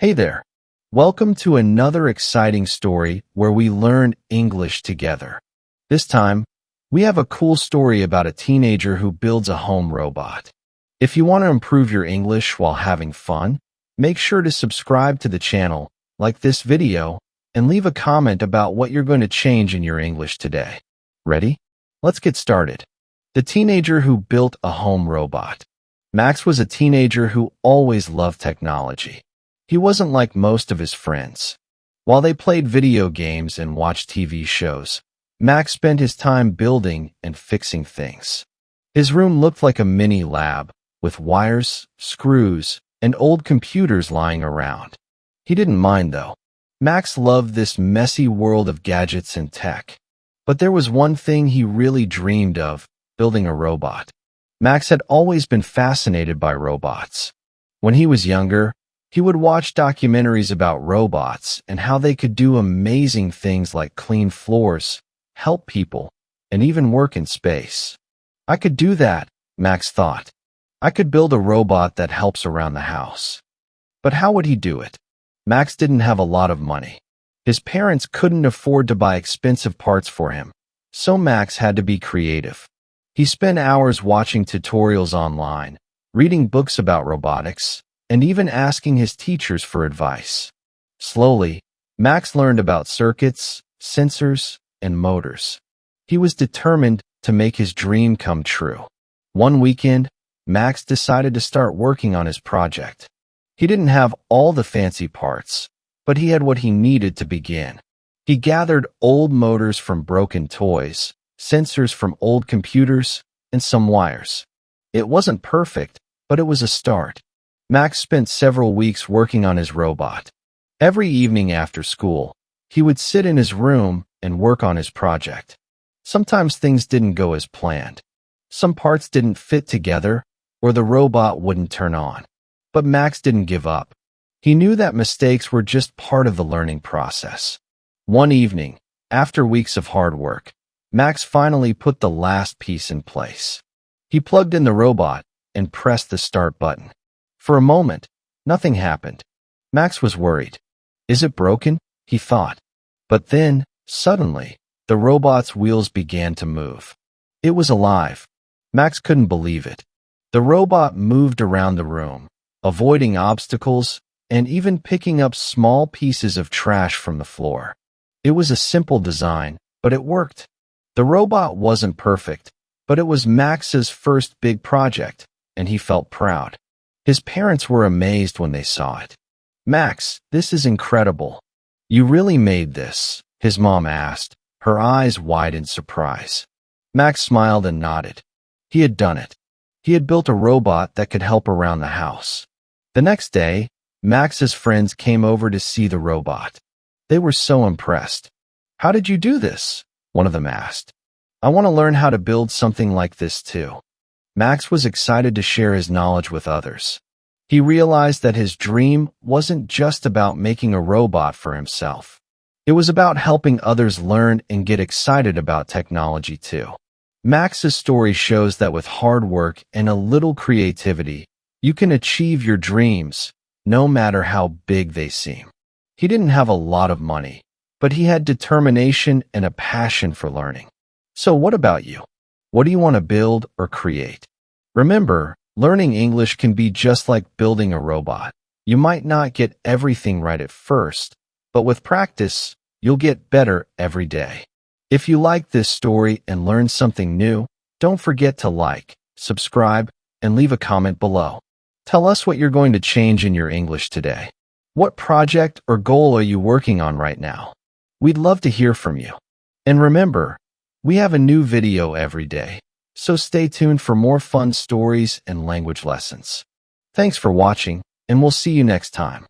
Hey there. Welcome to another exciting story where we learn English together. This time, we have a cool story about a teenager who builds a home robot. If you want to improve your English while having fun, make sure to subscribe to the channel, like this video, and leave a comment about what you're going to change in your English today. Ready? Let's get started. The teenager who built a home robot. Max was a teenager who always loved technology. He wasn't like most of his friends. While they played video games and watched TV shows, Max spent his time building and fixing things. His room looked like a mini lab, with wires, screws, and old computers lying around. He didn't mind, though. Max loved this messy world of gadgets and tech. But there was one thing he really dreamed of: building a robot. Max had always been fascinated by robots. When he was younger, he would watch documentaries about robots and how they could do amazing things like clean floors, help people, and even work in space. I could do that, Max thought. I could build a robot that helps around the house. But how would he do it? Max didn't have a lot of money. His parents couldn't afford to buy expensive parts for him, so Max had to be creative. He spent hours watching tutorials online, reading books about robotics, and even asking his teachers for advice. Slowly, Max learned about circuits, sensors, and motors. He was determined to make his dream come true. One weekend, Max decided to start working on his project. He didn't have all the fancy parts, but he had what he needed to begin. He gathered old motors from broken toys, sensors from old computers, and some wires. It wasn't perfect, but it was a start. Max spent several weeks working on his robot. Every evening after school, he would sit in his room and work on his project. Sometimes things didn't go as planned. Some parts didn't fit together, or the robot wouldn't turn on. But Max didn't give up. He knew that mistakes were just part of the learning process. One evening, after weeks of hard work, Max finally put the last piece in place. He plugged in the robot and pressed the start button. For a moment, nothing happened. Max was worried. Is it broken? He thought. But then, suddenly, the robot's wheels began to move. It was alive. Max couldn't believe it. The robot moved around the room, avoiding obstacles and even picking up small pieces of trash from the floor. It was a simple design, but it worked. The robot wasn't perfect, but it was Max's first big project, and he felt proud. His parents were amazed when they saw it. "Max, this is incredible. You really made this," his mom asked, her eyes wide in surprise. Max smiled and nodded. He had done it. He had built a robot that could help around the house. The next day, Max's friends came over to see the robot. They were so impressed. "How did you do this?" one of them asked. "I want to learn how to build something like this too." Max was excited to share his knowledge with others. He realized that his dream wasn't just about making a robot for himself. It was about helping others learn and get excited about technology too. Max's story shows that with hard work and a little creativity, you can achieve your dreams, no matter how big they seem. He didn't have a lot of money, but he had determination and a passion for learning. So what about you? What do you want to build or create? Remember, learning English can be just like building a robot. You might not get everything right at first, but with practice, you'll get better every day. If you like this story and learned something new, don't forget to like, subscribe, and leave a comment below. Tell us what you're going to change in your English today. What project or goal are you working on right now? We'd love to hear from you. And remember, we have a new video every day, so stay tuned for more fun stories and language lessons. Thanks for watching, and we'll see you next time.